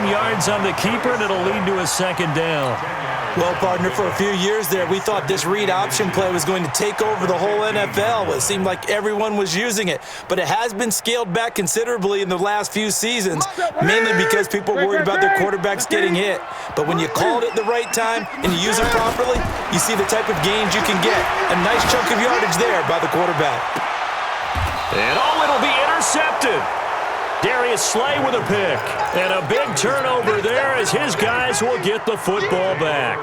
yards on the keeper, and it'll lead to a second down. Well, partner, for a few years there, we thought this read option play was going to take over the whole NFL. It seemed like everyone was using it, but it has been scaled back considerably in the last few seasons, mainly because people worried about their quarterbacks getting hit. But when you call it at the right time and you use it properly, you see the type of gains you can get. A nice chunk of yardage there by the quarterback. And it'll be intercepted. Darius Slay with a pick. And a big turnover there as his guys will get the football back.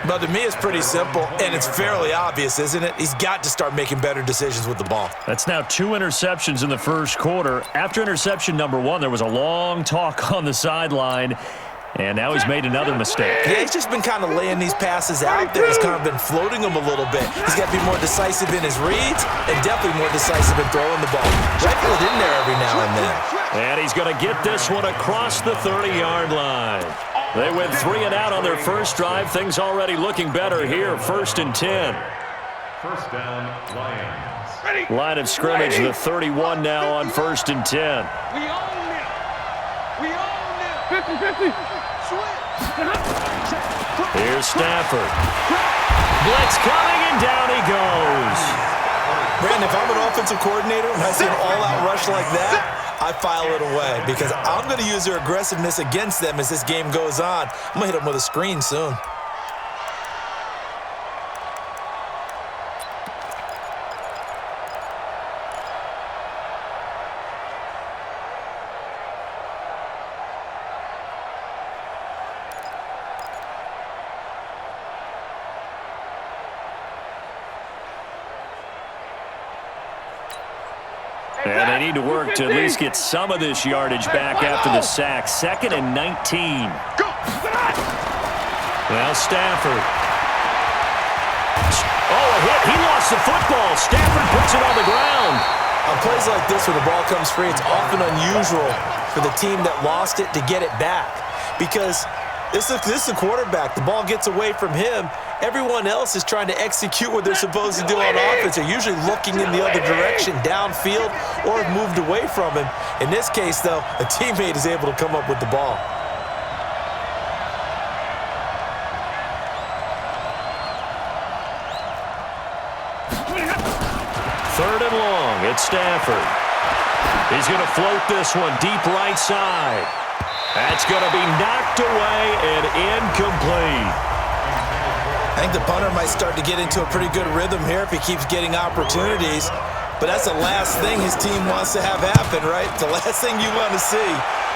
But to me, it's pretty simple, and it's fairly obvious, isn't it? He's got to start making better decisions with the ball. That's now 2 interceptions in the first quarter. After interception number 1, there was a long talk on the sideline. And now he's made another mistake. Yeah, he's just been kind of laying these passes out there. He's kind of been floating them a little bit. He's got to be more decisive in his reads and definitely more decisive in throwing the ball. Rifle it in there every now and then. And he's going to get this one across the 30-yard line. They went 3 and out on their first drive. Things already looking better here. 1st and 10. First down, Lions. Line of scrimmage, the 31 now on 1st and 10. We own it. We own it. 50-50. Here's Stafford. Blitz coming, and down he goes. Brandon, if I'm an offensive coordinator and I see an all-out rush like that, I file it away because I'm going to use their aggressiveness against them as this game goes on. I'm going to hit them with a screen soon. And they need to work to at least get some of this yardage back after the sack. 2nd and 19. Now Stafford. Oh, a hit. He lost the football. Stafford puts it on the ground. On plays like this where the ball comes free, it's often unusual for the team that lost it to get it back because this is a quarterback. The ball gets away from him. Everyone else is trying to execute what they're supposed to do on offense. They're usually looking in the other direction, downfield, or have moved away from him. In this case, though, a teammate is able to come up with the ball. Third and long. It's Stafford. He's going to float this one deep right side. That's going to be knocked away and incomplete. I think the punter might start to get into a pretty good rhythm here if he keeps getting opportunities. But that's the last thing his team wants to have happen, right? The last thing you want to see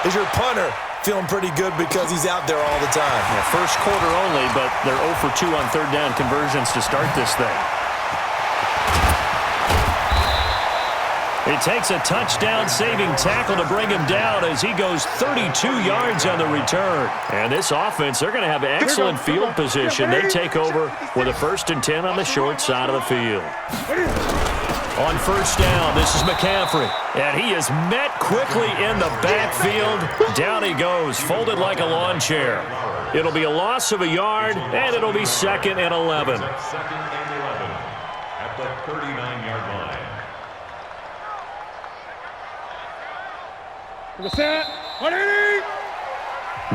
is your punter feeling pretty good because he's out there all the time. Yeah, first quarter only, but they're 0 for 2 on third down conversions to start this thing. It takes a touchdown-saving tackle to bring him down as he goes 32 yards on the return. And this offense, they're going to have excellent field position. They take over with a 1st and 10 on the short side of the field. On first down, this is McCaffrey. And he is met quickly in the backfield. Down he goes, folded like a lawn chair. It'll be a loss of a yard, and it'll be 2nd and 11. 2nd and 11 at the 39-yard line.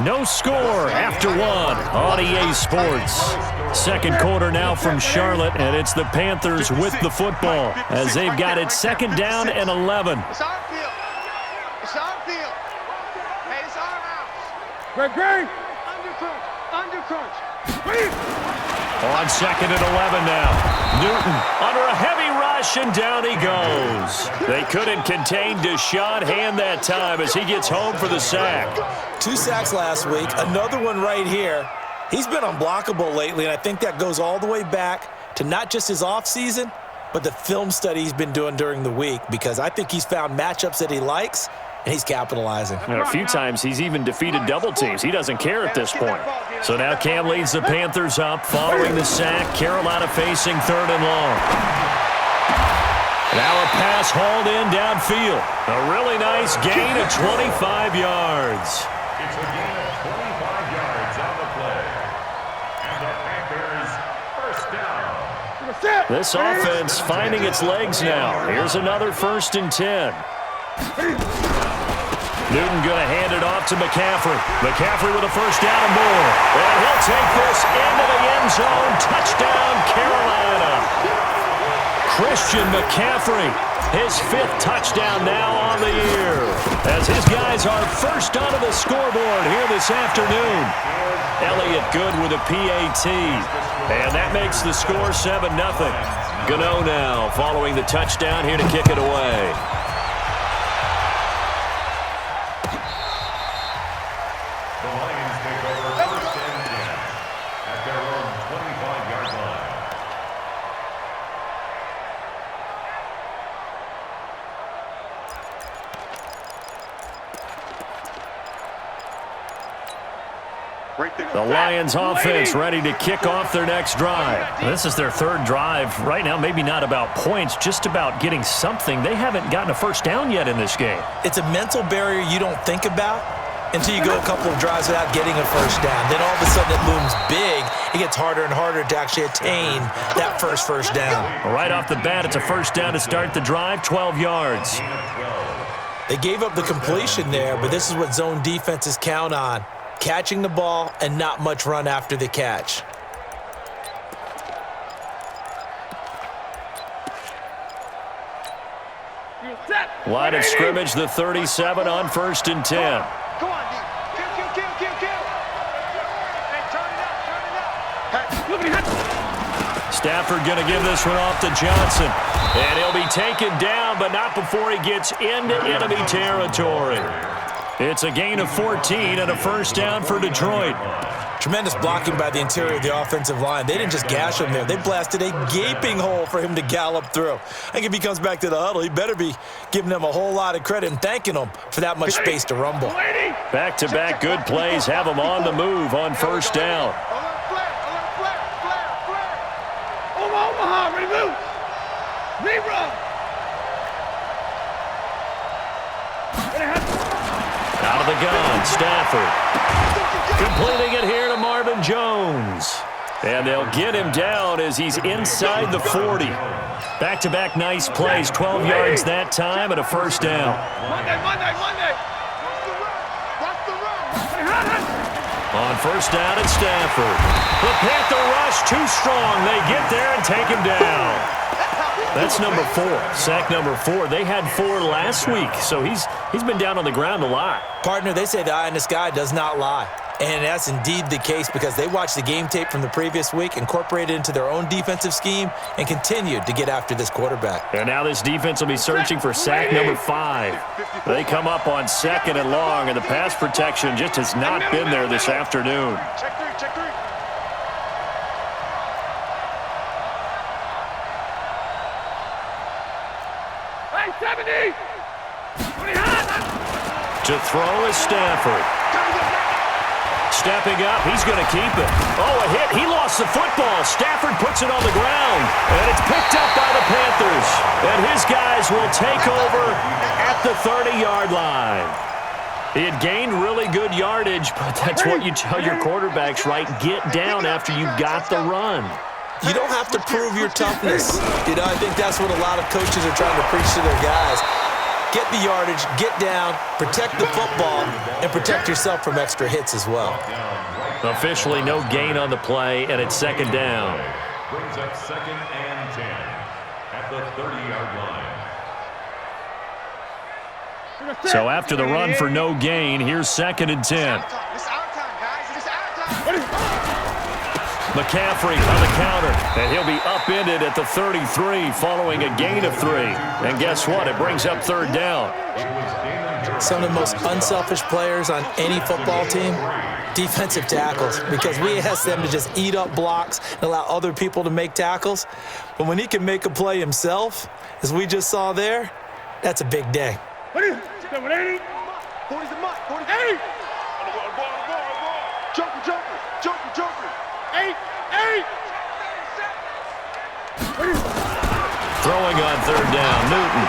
No score after 1 on EA Sports. Second quarter now from Charlotte, and it's the Panthers with the football as they've got it 2nd down and 11. It's our field. It's our field. Hey, it's our house. Great. Under crunch. On 2nd and 11 now. Newton under a heavy rush, and down he goes. They couldn't contain Deshaun Hand that time as he gets home for the sack. 2 sacks last week, another one right here. He's been unblockable lately, and I think that goes all the way back to not just his offseason, but the film study he's been doing during the week, because I think he's found matchups that he likes, and he's capitalizing. And a few times he's even defeated double teams. He doesn't care at this point. So now Cam leads the Panthers up following the sack. Carolina facing 3rd and long. Now a pass hauled in downfield. A really nice gain of 25 yards. It's a gain of 25 yards on the play. And the Panthers first down. This offense finding its legs now. Here's another 1st and 10. Newton going to hand it off to McCaffrey. McCaffrey with a first down and more. And he'll take this into the end zone. Touchdown, Carolina. Christian McCaffrey, his 5th touchdown now on the year, as his guys are first onto the scoreboard here this afternoon. Elliott Good with a PAT, and that makes the score 7-0. Gano now following the touchdown here to kick it away. The Lions take over first and 10 at their own 25-yard line. The Lions offense ready to kick off their next drive. This is their 3rd drive. Right now, maybe not about points, just about getting something. They haven't gotten a first down yet in this game. It's a mental barrier you don't think about until you go a couple of drives without getting a first down. Then all of a sudden it looms big. It gets harder and harder to actually attain that first down. Right off the bat, it's a first down to start the drive, 12 yards. They gave up the completion there, but this is what zone defenses count on. Catching the ball and not much run after the catch. Line of scrimmage, the 37 on 1st and 10. Go on, D. Kill. Hey, turn it up. Hey, Stafford going to give this one off to Johnson. And he'll be taken down, but not before he gets into enemy territory. It's a gain of 14 and a first down for Detroit. Tremendous blocking by the interior of the offensive line. They didn't just gash him there. They blasted a gaping hole for him to gallop through. I think if he comes back to the huddle, he better be giving them a whole lot of credit and thanking them for that much space to rumble. Back-to-back good plays have him on the move on first down. flare. Omaha, ready to move. Zero. Out of the gun, Stafford. Completing it here to Marvin Jones. And they'll get him down as he's inside the 40. Back-to-back nice plays, 12 yards that time and a first down. Monday. Watch the run. On first down at Stafford. The Panther rush too strong. They get there and take him down. That's number 4, sack number 4. They had 4 last week, so he's been down on the ground a lot. Partner, they say the eye in the sky does not lie. And that's indeed the case because they watched the game tape from the previous week, incorporated it into their own defensive scheme, and continued to get after this quarterback. And now this defense will be searching for sack number 5. They come up on 2nd and long, and the pass protection just has not been there this afternoon. Check three. Hey, 70. To throw is Stafford. Stepping up, he's going to keep it. Oh, a hit. He lost the football. Stafford puts it on the ground, and it's picked up by the Panthers. And his guys will take over at the 30-yard line. He had gained really good yardage, but that's what you tell your quarterbacks, right? Get down after you got the run. You don't have to prove your toughness. I think that's what a lot of coaches are trying to preach to their guys. Get the yardage, get down, protect the football, and protect yourself from extra hits as well. Officially no gain on the play, and it's 2nd down. Brings up 2nd and 10 at the 30-yard line. So after the run for no gain, here's 2nd and 10. This is our time, guys. This is our time. McCaffrey on the counter, and he'll be upended at the 33 following a gain of 3. And guess what? It brings up 3rd down. Some of the most unselfish players on any football team, defensive tackles, because we ask them to just eat up blocks and allow other people to make tackles. But when he can make a play himself, as we just saw there, that's a big day. 40's the mutt. 40. Joker. 8. Throwing on 3rd down, Newton.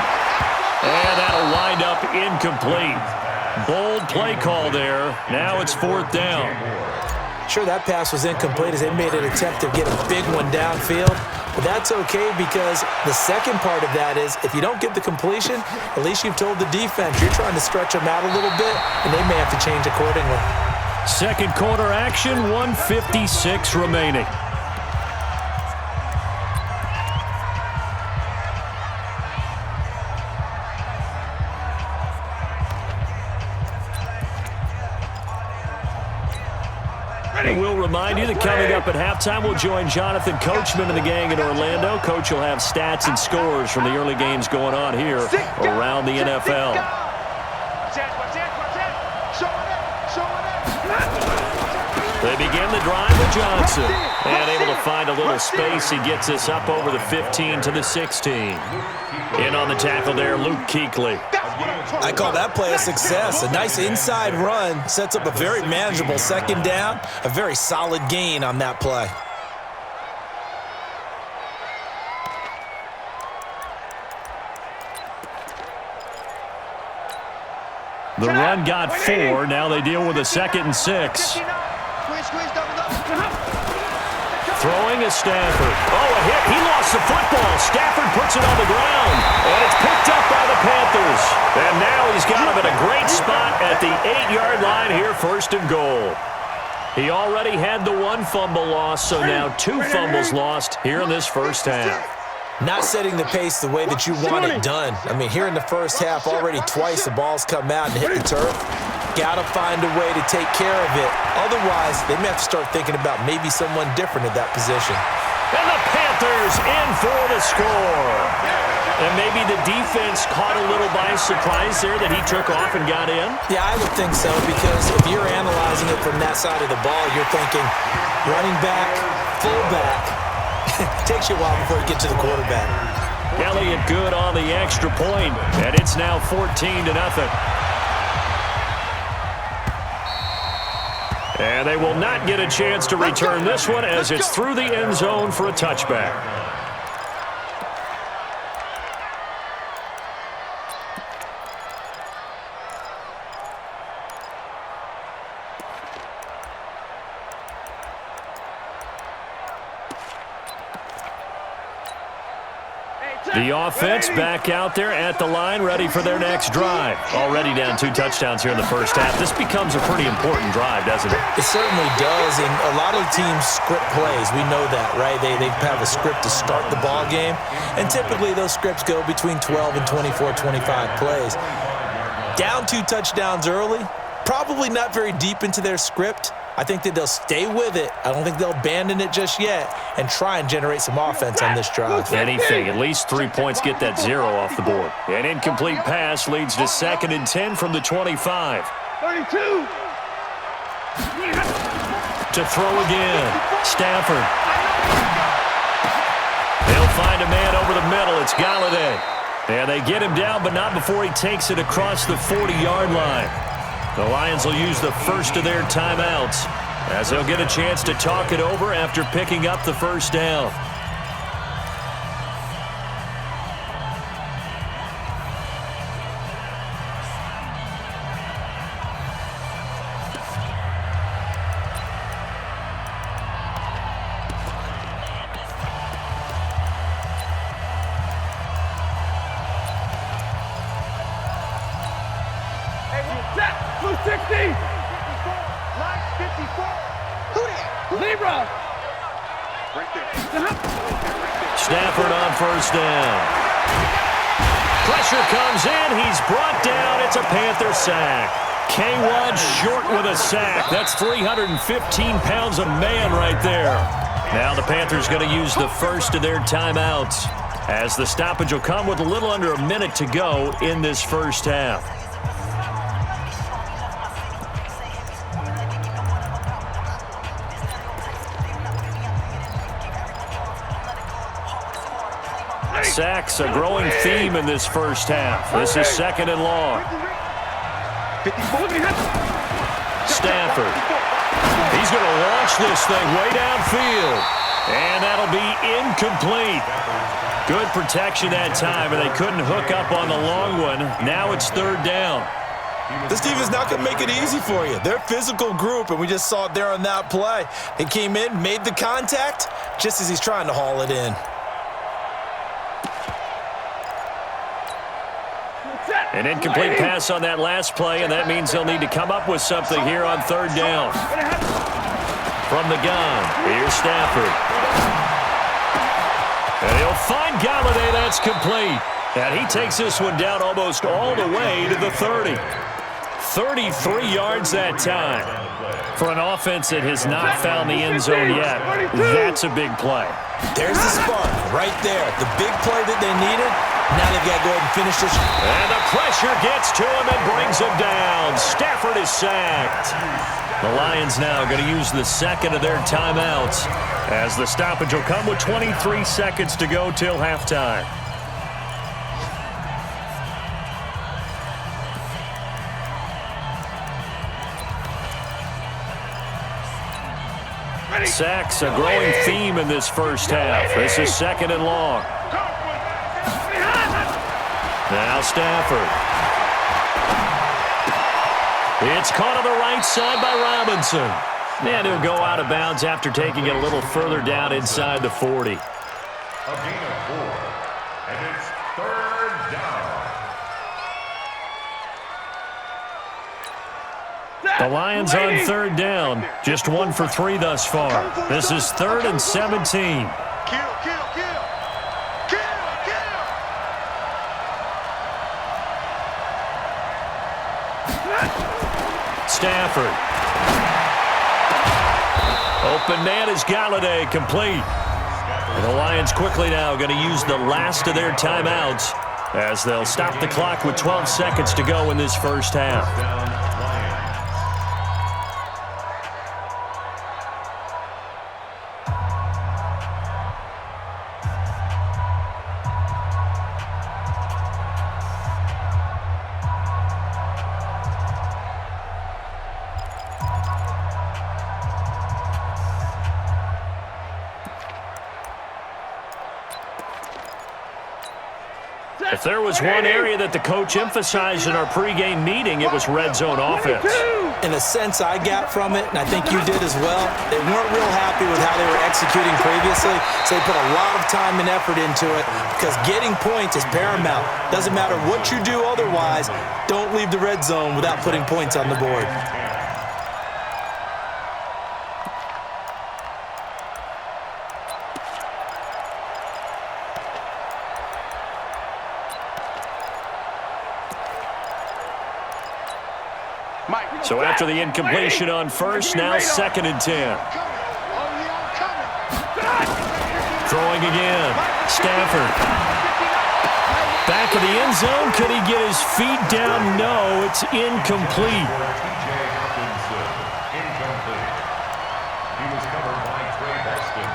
And that'll wind up incomplete. Bold play call there. Now it's 4th down. Sure, that pass was incomplete as they made an attempt to get a big one downfield, but that's okay because the second part of that is if you don't get the completion, at least you've told the defense you're trying to stretch them out a little bit, and they may have to change accordingly. Second quarter action, 1:56 remaining. And we'll remind you that coming up at halftime, we'll join Jonathan Coachman and the gang in Orlando. Coach will have stats and scores from the early games going on here around the NFL. They begin the drive with Johnson. And able to find a little space. He gets us up over the 15 to the 16. In on the tackle there, Luke Kuechly. I call that play a success. A nice inside run sets up a very manageable second down. A very solid gain on that play. The run got 4. Now they deal with a 2nd and 6. Throwing is Stafford. Oh, a hit. He lost the football. Stafford puts it on the ground. And it's picked up by the Panthers. And now he's got him in a great spot at the 8-yard line here, 1st and goal. He already had the 1 fumble loss, so now 2 fumbles lost here in this first half. Not setting the pace the way that you want it done. I mean, here in the first half, already twice the ball's come out and hit the turf. Got to find a way to take care of it. Otherwise, they may have to start thinking about maybe someone different at that position. And the Panthers in for the score. And maybe the defense caught a little by surprise there that he took off and got in? Yeah, I would think so, because if you're analyzing it from that side of the ball, you're thinking running back, fullback. Takes you a while before you get to the quarterback. Elliott good on the extra point, and it's now 14-0. And they will not get a chance to return this one as it's through the end zone for a touchback. The offense back out there at the line, ready for their next drive. Already down 2 touchdowns here in the first half. This becomes a pretty important drive, doesn't it? It certainly does, and a lot of teams script plays. We know that, right? They have a script to start the ball game, and typically those scripts go between 12 and 24, 25 plays. Down 2 touchdowns early, probably not very deep into their script. I think that they'll stay with it. I don't think they'll abandon it just yet and try and generate some offense on this drive. Anything. At least 3 points get that 0 off the board. An incomplete pass leads to 2nd and 10 from the 25. 32. To throw again. Stafford. They'll find a man over the middle. It's Galladay. And they get him down, but not before he takes it across the 40-yard line. The Lions will use the first of their timeouts as they'll get a chance to talk it over after picking up the first down. Blue 60. Line 54. Zebra. Right there. Stafford on first down. Pressure comes in. He's brought down. It's a Panther sack. K1 short with a sack. That's 315 pounds a man right there. Now the Panthers going to use the first of their timeouts as the stoppage will come with a little under a minute to go in this first half. Sacks a growing theme in this first half. This is 2nd and long. Stafford. He's going to launch this thing way downfield. And that'll be incomplete. Good protection that time, and they couldn't hook up on the long one. Now it's 3rd down. This team is not going to make it easy for you. They're a physical group, and we just saw it there on that play. He came in, made the contact, just as he's trying to haul it in. An incomplete pass on that last play, and that means they'll need to come up with something here on third down. From the gun, here's Stafford. And he'll find Galladay. That's complete. And he takes this one down almost all the way to the 30. 33 yards that time. For an offense that has not found the end zone yet, that's a big play. There's the spark right there. The big play that they needed. Now they've got to go ahead and finish this. And the pressure gets to him and brings him down. Stafford is sacked. The Lions now going to use the second of their timeouts as the stoppage will come with 23 seconds to go till halftime. Sacks, a growing theme in this first half. This is second and long. Now Stafford. It's caught on the right side by Robinson. And he'll go out of bounds after taking it a little further down inside the 40. A gain of 4, and it's third down. The Lions on third down. Just 1 for 3 thus far. This is 3rd and 17. Kill, kill, kill. Kill, kill. Stafford. Open man is Galladay, complete. And the Lions quickly now going to use the last of their timeouts as they'll stop the clock with 12 seconds to go in this first half. Down Lions. If there was one area that the coach emphasized in our pregame meeting, it was red zone offense. In a sense I got from it, and I think you did as well, they weren't real happy with how they were executing previously, so they put a lot of time and effort into it because getting points is paramount. Doesn't matter what you do otherwise, don't leave the red zone without putting points on the board. So after the incompletion on first, now 2nd and 10. Throwing again. Stafford. Back of the end zone. Could he get his feet down? No, it's incomplete. Incomplete. He was covered by Trey Boston.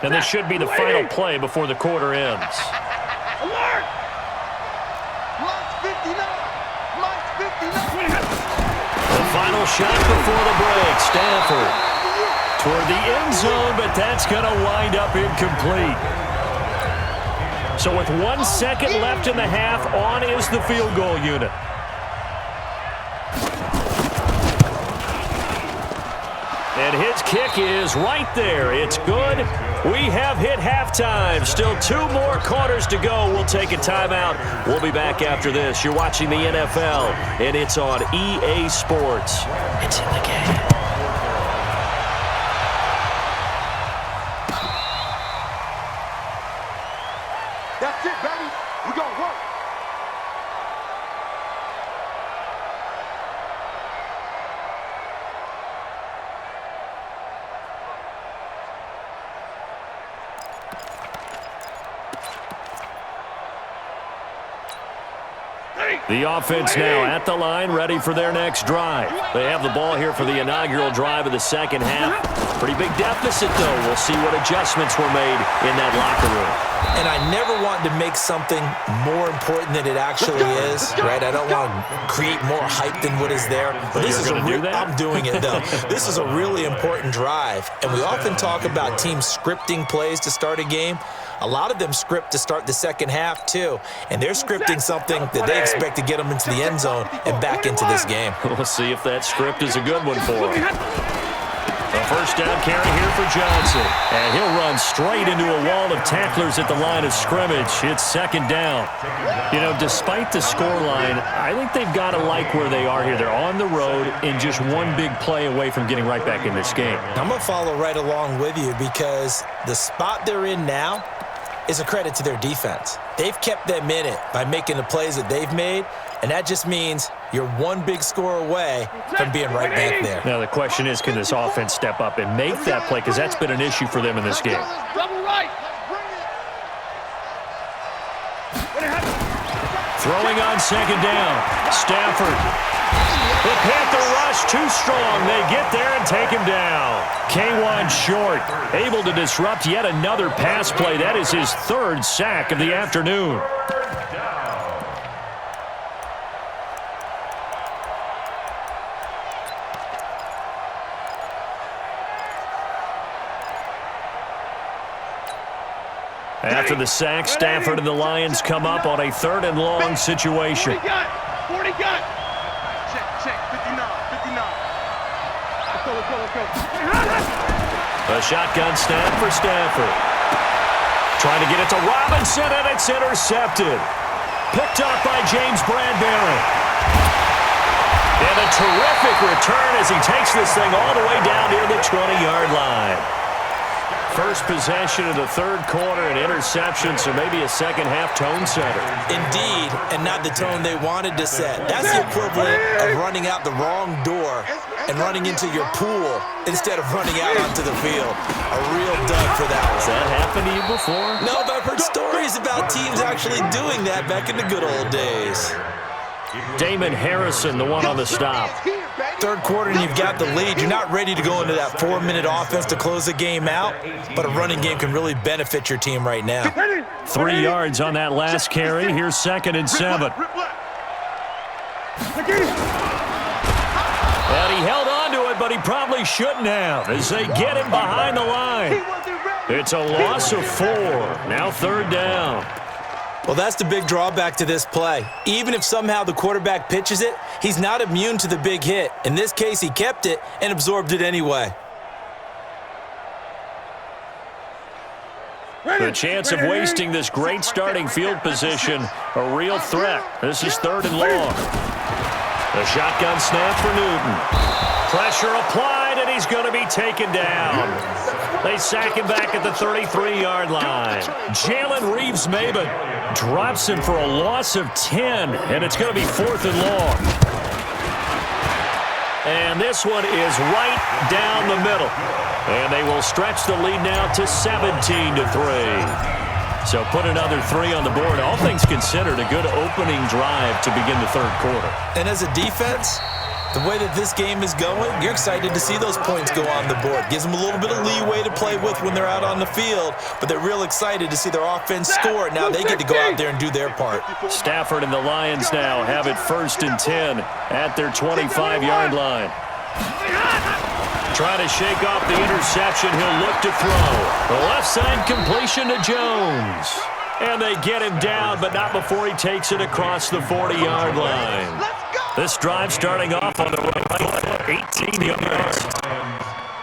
And this should be the final play before the quarter ends. Alert! Mike's 59. Mike's 59. The final shot before the break. Stafford toward the end zone, but that's going to wind up incomplete. So with 1 second left in the half, on is the field goal unit. And his kick is right there. It's good. We have hit halftime. Still 2 more quarters to go. We'll take a timeout. We'll be back after this. You're watching the NFL, and it's on EA Sports. It's in the game. That's it, baby. We gonna work. The offense now at the line, ready for their next drive. They have the ball here for the inaugural drive of the second half. Pretty big deficit, though. We'll see what adjustments were made in that locker room. And I never want to make something more important than it actually is, right? I don't want to create more hype than what is there. But this is I'm doing it, though. This is a really important drive. And we often talk about teams scripting plays to start a game. A lot of them script to start the second half, too. And they're scripting something that they expect to get them into the end zone and back into this game. We'll see if that script is a good one for them. A first down carry here for Johnson. And he'll run straight into a wall of tacklers at the line of scrimmage. It's second down. You know, despite the scoreline, I think they've got to like where they are here. They're on the road and just one big play away from getting right back in this game. I'm going to follow right along with you because the spot they're in now is a credit to their defense. They've kept them in it by making the plays that they've made, and that just means you're one big score away from being right back there. Now, the question is, can this offense step up and make that play? Because that's been an issue for them in this game. Double right. Throwing on second down. Stafford. The Panther rush too strong. They get there and take him down. K1 short, able to disrupt yet another pass play. That is his third sack of the afternoon. After the sack, Stafford and the Lions come up on a 3rd and long situation. 40 gun. Check, 59. Let's go. A shotgun snap for Stafford. Trying to get it to Robinson, and it's intercepted. Picked up by James Bradbury. And a terrific return as he takes this thing all the way down near the 20-yard line. First possession of the third quarter, an interception, so maybe a second-half tone setter. Indeed, and not the tone they wanted to set. That's the equivalent of running out the wrong door and running into your pool instead of running out onto the field. A real dud for that one. Has that happened to you before? No, but I've heard stories about teams actually doing that back in the good old days. Damon Harrison, the one on the stop. Third quarter and you've got the lead. You're not ready to go into that 4-minute offense to close the game out, but a running game can really benefit your team right now. 3 yards on that last carry. Here's 2nd and 7. And he held on to it, but he probably shouldn't have as they get him behind the line. It's a loss of 4. Now 3rd down. Well, that's the big drawback to this play. Even if somehow the quarterback pitches it, he's not immune to the big hit. In this case, he kept it and absorbed it anyway. The chance of wasting this great starting field position, a real threat. This is 3rd and long. The shotgun snap for Newton. Pressure applied, and he's going to be taken down. They sack him back at the 33-yard line. Jalen Reeves-Maybin drops him for a loss of 10, and it's going to be 4th and long. And this one is right down the middle. And they will stretch the lead now to 17-3. So put another 3 on the board. All things considered, a good opening drive to begin the third quarter. And as a defense, the way that this game is going, you're excited to see those points go on the board. Gives them a little bit of leeway to play with when they're out on the field, but they're real excited to see their offense score. Now they get to go out there and do their part. Stafford and the Lions now have it 1st and 10 at their 25-yard line. Trying to shake off the interception. He'll look to throw. The left side completion to Jones. And they get him down, but not before he takes it across the 40-yard line. This drive starting off on the right, 18 yards.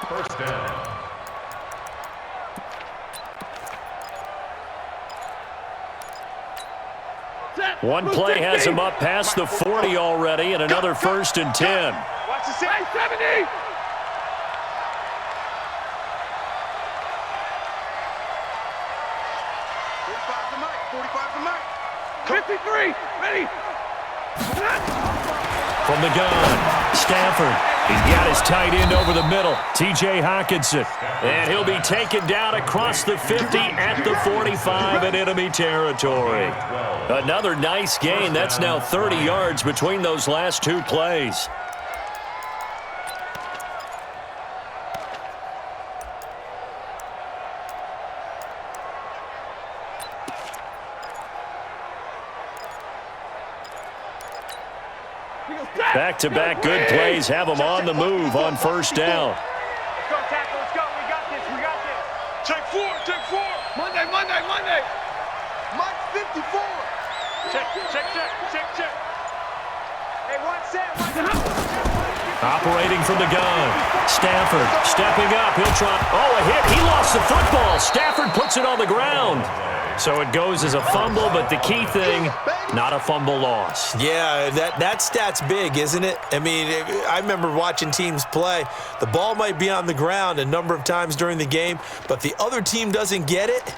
First down. One play has him up past the 40 already, and another 1st and 10. Watch the 70. 53, ready. From the gun, Stafford. He's got his tight end over the middle, T.J. Hockenson. And he'll be taken down across the 50 at the 45 in enemy territory. Another nice gain. That's now 30 yards between those last 2 plays. Back-to-back good plays have them on the move on first down. Let's go, tackle. Let's go. We got this. We got this. Check four. Check four. Monday. Mike's 54. Check. Hey, one set. Operating from the gun. Stafford stepping up. He'll try. Oh, a hit. He lost the football. Stafford puts it on the ground. So it goes as a fumble, but the key thing, not a fumble loss. Yeah, that stat's big, isn't it? I mean, I remember watching teams play. The ball might be on the ground a number of times during the game, but the other team doesn't get it.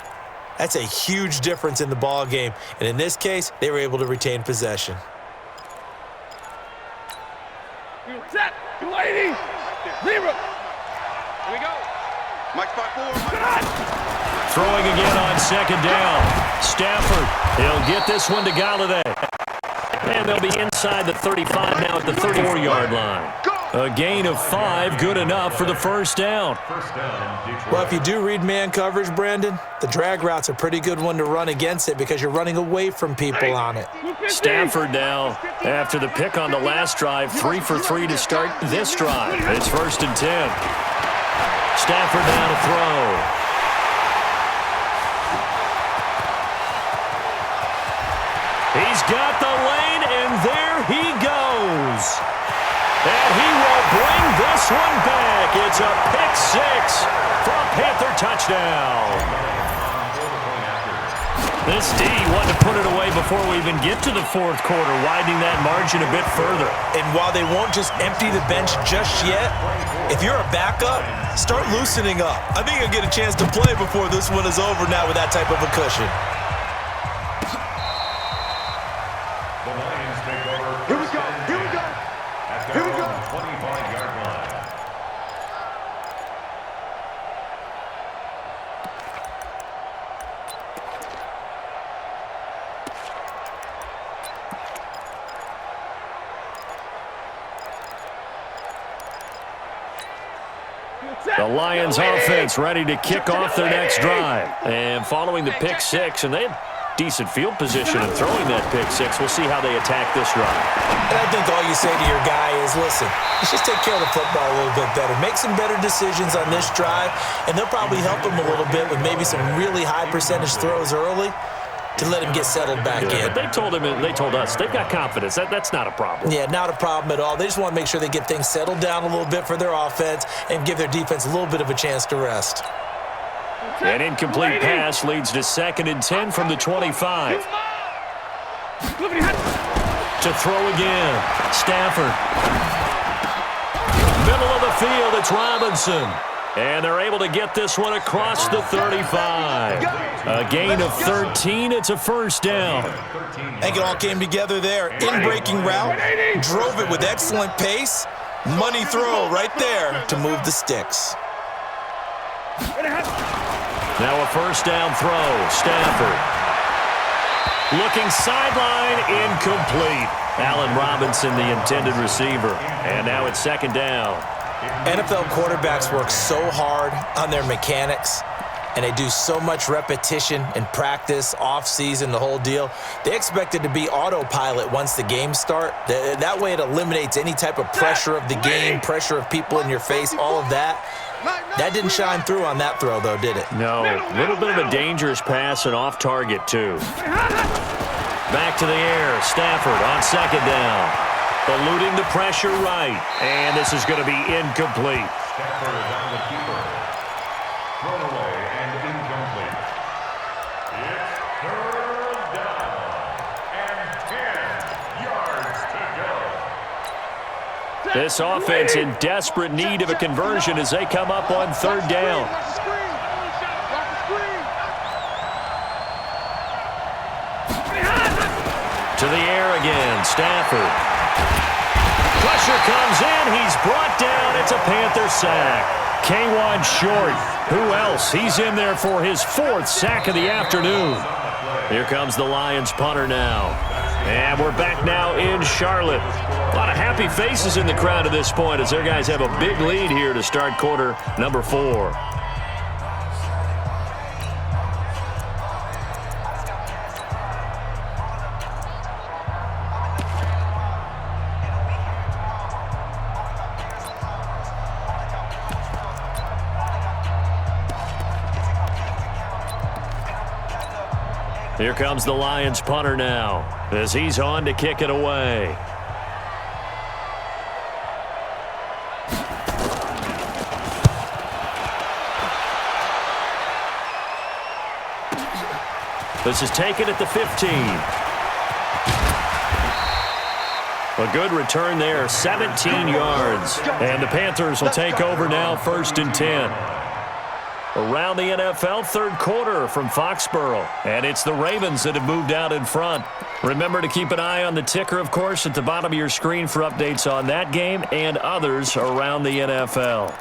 That's a huge difference in the ball game. And in this case, they were able to retain possession. Set. 280. Zero. Here we go. Mike's 5-4. Throwing again on second down. Stafford, he'll get this one to Galladay. And they'll be inside the 35 now at the 34-yard line. A gain of 5, good enough for the first down. Well, if you do read man coverage, Brandon, the drag route's a pretty good one to run against it because you're running away from people on it. Stafford now, after the pick on the last drive, 3 for 3 to start this drive. It's 1st and 10. Stafford now to throw. He's got the lane, and there he goes. And he will bring this one back. It's a pick 6 for a Panther touchdown. This D wanted to put it away before we even get to the fourth quarter, widening that margin a bit further. And while they won't just empty the bench just yet, if you're a backup, start loosening up. I think you'll get a chance to play before this one is over now with that type of a cushion. The Lions take over. Here we go. At their own 25-yard line. The Lions offense ready to kick off their next drive. And following the pick 6, and they had decent field position in throwing that pick 6. We'll see how they attack this drive. And I think all you say to your guy is, listen, let's just take care of the football a little bit better. Make some better decisions on this drive, and they'll probably help him a little bit with maybe some really high percentage throws early to let him get settled back in. But they told us, they've got confidence. That's not a problem. Yeah, not a problem at all. They just want to make sure they get things settled down a little bit for their offense and give their defense a little bit of a chance to rest. An incomplete pass leads to 2nd and 10 from the 25. To throw again. Stafford. Middle of the field, it's Robinson. And they're able to get this one across the 35. A gain of 13. It's a first down. I think it all came together there. In-breaking route. Drove it with excellent pace. Money throw right there to move the sticks. Now a first down throw. Stafford. Looking sideline, incomplete. Allen Robinson, the intended receiver. And now it's 2nd down. NFL quarterbacks work so hard on their mechanics, and they do so much repetition and practice, off-season, the whole deal. They expect it to be autopilot once the games start. That way it eliminates any type of pressure of the game, pressure of people in your face, all of that. That didn't shine through on that throw, though, did it? No. A little bit of a dangerous pass and off target, too. Back to the air. Stafford on 2nd down. Eluding the pressure right. And this is going to be incomplete. Stafford on the keeper. Thrown away and incomplete. It's 3rd down and 10 yards to go. This offense in desperate need of a conversion as they come up on 3rd down. Watch the screen. Watch the screen. To the air again. Stafford. Pressure comes in. He's brought down. It's a Panther sack. K1 short. Who else? He's in there for his 4th sack of the afternoon. Here comes the Lions punter now. And we're back now in Charlotte. A lot of happy faces in the crowd at this point as their guys have a big lead here to start quarter number 4. Here comes the Lions punter now as he's on to kick it away. This is taken at the 15. A good return there, 17 yards. And the Panthers will take over now, 1st and 10. Around the NFL, third quarter from Foxborough. And it's the Ravens that have moved out in front. Remember to keep an eye on the ticker, of course, at the bottom of your screen for updates on that game and others around the NFL.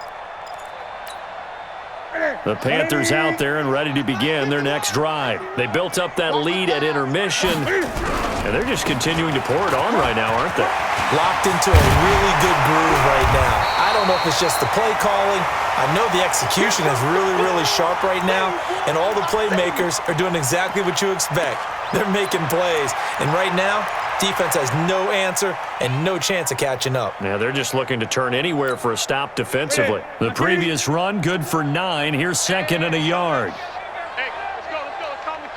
The Panthers out there and ready to begin their next drive. They built up that lead at intermission, and they're just continuing to pour it on right now, aren't they? Locked into a really good groove right now. I don't know if it's just the play calling. I know the execution is really, really sharp right now, and all the playmakers are doing exactly what you expect. They're making plays, and right now, defense has no answer and no chance of catching up. Yeah, they're just looking to turn anywhere for a stop defensively. The previous run, good for 9. Here's 2nd and a yard. Hey, let's go. Calm me.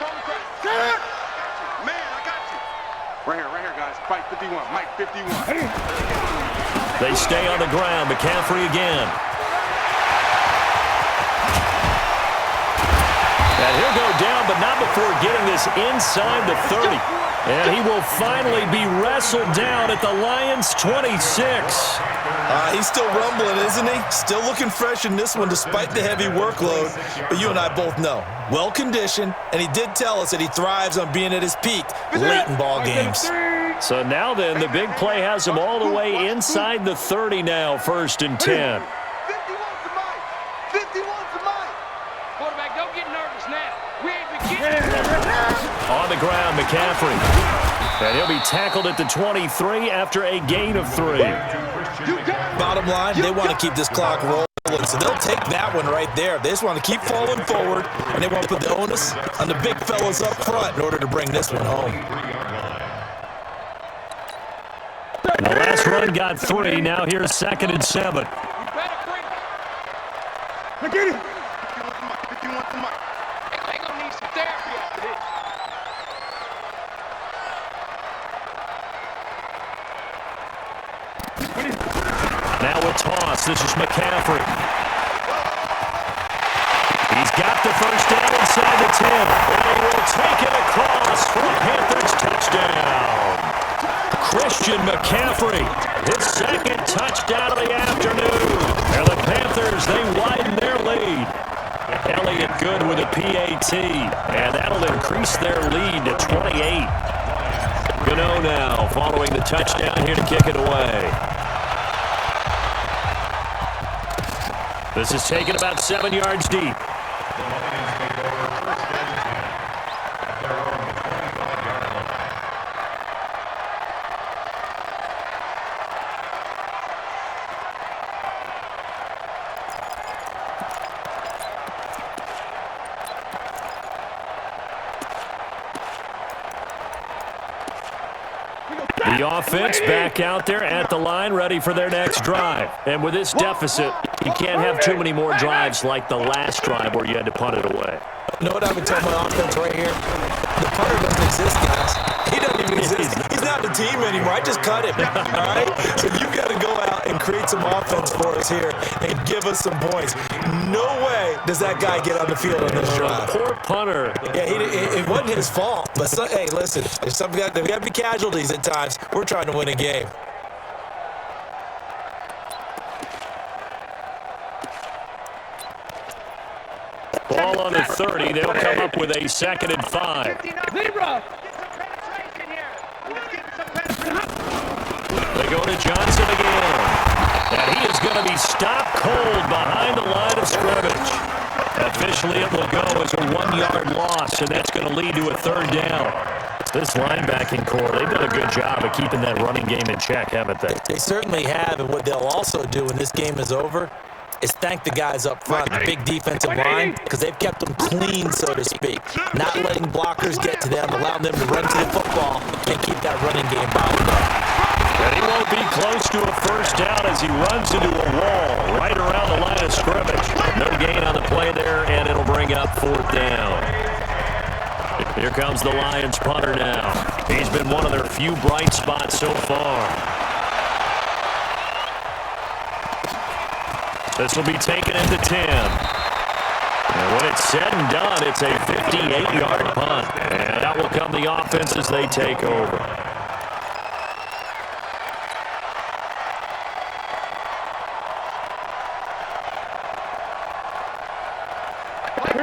Man, I got you. Right here, guys. Fight 51. Mike 51. They stay on the ground. McCaffrey again. And he'll go down, but not before getting this inside the 30. And he will finally be wrestled down at the Lions' 26. He's still rumbling, isn't he? Still looking fresh in this one despite the heavy workload. But you and I both know, well-conditioned, and he did tell us that he thrives on being at his peak late in ball games. So now then, the big play has him all the way inside the 30 now, 1st and 10. 51 to Mike. 51 to Mike. Quarterback, don't get nervous now. We ain't beginning. On the ground, McCaffrey. And he'll be tackled at the 23 after a gain of 3. Bottom line, they want to keep this clock rolling, so they'll take that one right there. They just want to keep falling forward, and they want to put the onus on the big fellas up front in order to bring this one home. The last run got 3. Now here's 2nd and 7. I get it. 51 to Mike. They gonna need some therapy after this. Now a toss. This is McCaffrey. He's got the first down inside the 10. And he will take it across for a Panthers touchdown. Christian McCaffrey, his 2nd touchdown of the afternoon. And the Panthers, they widen their lead. Elliott good with a PAT, and that'll increase their lead to 28. Gano now following the touchdown here to kick it away. This is taken about 7 yards deep. The offense back out there at the line, ready for their next drive. And with this deficit, you can't have too many more drives like the last drive where you had to punt it away. You know what I would tell my offense right here? The punter doesn't exist, guys. He doesn't even exist. He's not the team anymore. I just cut him, all right? So you've got to go out and create some offense for us here and give us some points. No way does that guy get on the field on this drive. Poor punter. Yeah, it wasn't his fault. But, hey, listen, there's got to be casualties at times. We're trying to win a game. Ball on the 30. They'll come up with a 2nd and 5. They go to Johnson again. And he is going to be stopped cold behind the line of scrimmage. Officially, it will go as a 1-yard loss, and that's going to lead to a 3rd down. This linebacking core, they've done a good job of keeping that running game in check, haven't they? They certainly have, and what they'll also do when this game is over is thank the guys up front, the big defensive line, because they've kept them clean, so to speak. Not letting blockers get to them, allowing them to run to the football and keep that running game bound up. And he won't be close to a 1st down as he runs into a wall right around the line of scrimmage. No gain on the play there, and it'll bring up 4th down. Here comes the Lions punter now. He's been one of their few bright spots so far. This will be taken at the 10. And when it's said and done, it's a 58-yard punt. And out will come the offense as they take over.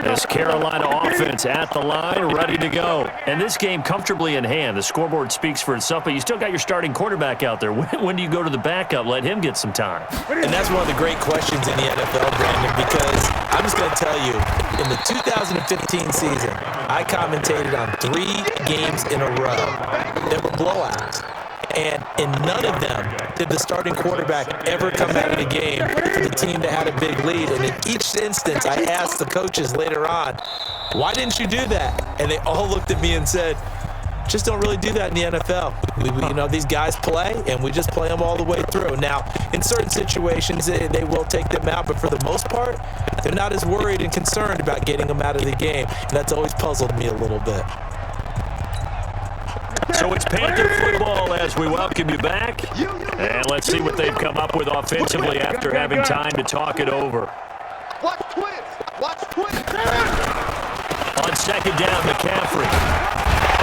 This Carolina offense at the line, ready to go. And this game comfortably in hand. The scoreboard speaks for itself, but you still got your starting quarterback out there. When do you go to the backup? Let him get some time. And that's one of the great questions in the NFL, Brandon, because I'm just going to tell you, in the 2015 season, I commentated on 3 games in a row. They were blowouts. And in none of them did the starting quarterback ever come out of the game for the team that had a big lead. And in each instance, I asked the coaches later on, why didn't you do that? And they all looked at me and said, just don't really do that in the NFL. These guys play, and we just play them all the way through. Now, in certain situations, they will take them out, but for the most part, they're not as worried and concerned about getting them out of the game. And that's always puzzled me a little bit. So it's Panther football as we welcome you back. And let's see what they've come up with offensively after having time to talk it over. Watch twins. Watch twins. On second down, McCaffrey.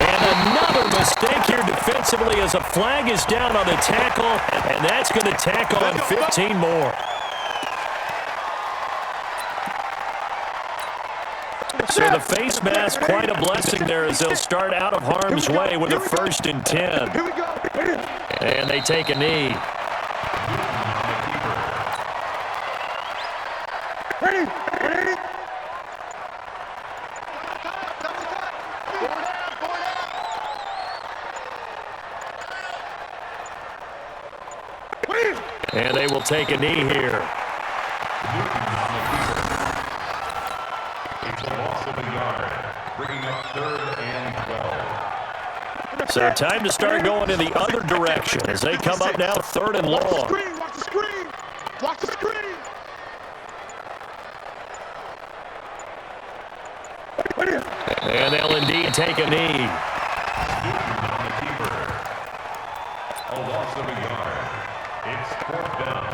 And another mistake here defensively as a flag is down on the tackle, and that's going to tack on 15 more. So the face mask, quite a blessing there as they'll start out of harm's way with a 1st and 10. Here we go. And they take a knee. Ready. And they will take a knee here. So time to start going in the other direction as they come up now 3rd and long. Watch the screen. Watch the screen. And they'll indeed take a knee. A loss of a yard. It's 4th down.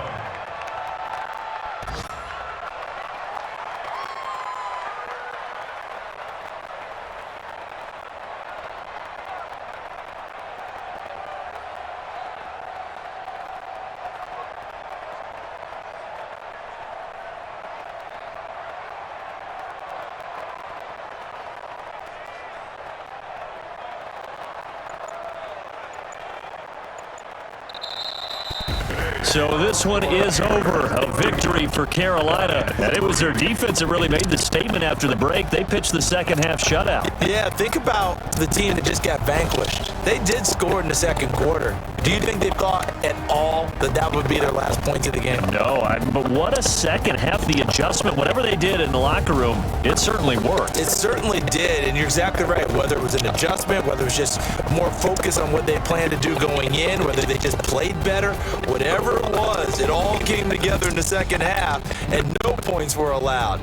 So this one is over. A victory for Carolina. And it was their defense that really made the statement after the break. They pitched the second half shutout. Yeah, think about the team that just got vanquished. They did score in the second quarter. Do you think they thought at all that that would be their last points of the game? No, but what a second half. The adjustment, whatever they did in the locker room, it certainly worked. It certainly did, and you're exactly right. Whether it was an adjustment, whether it was just more focus on what they planned to do going in, whether they just played better, whatever it was, it all came together in the second half, and no points were allowed.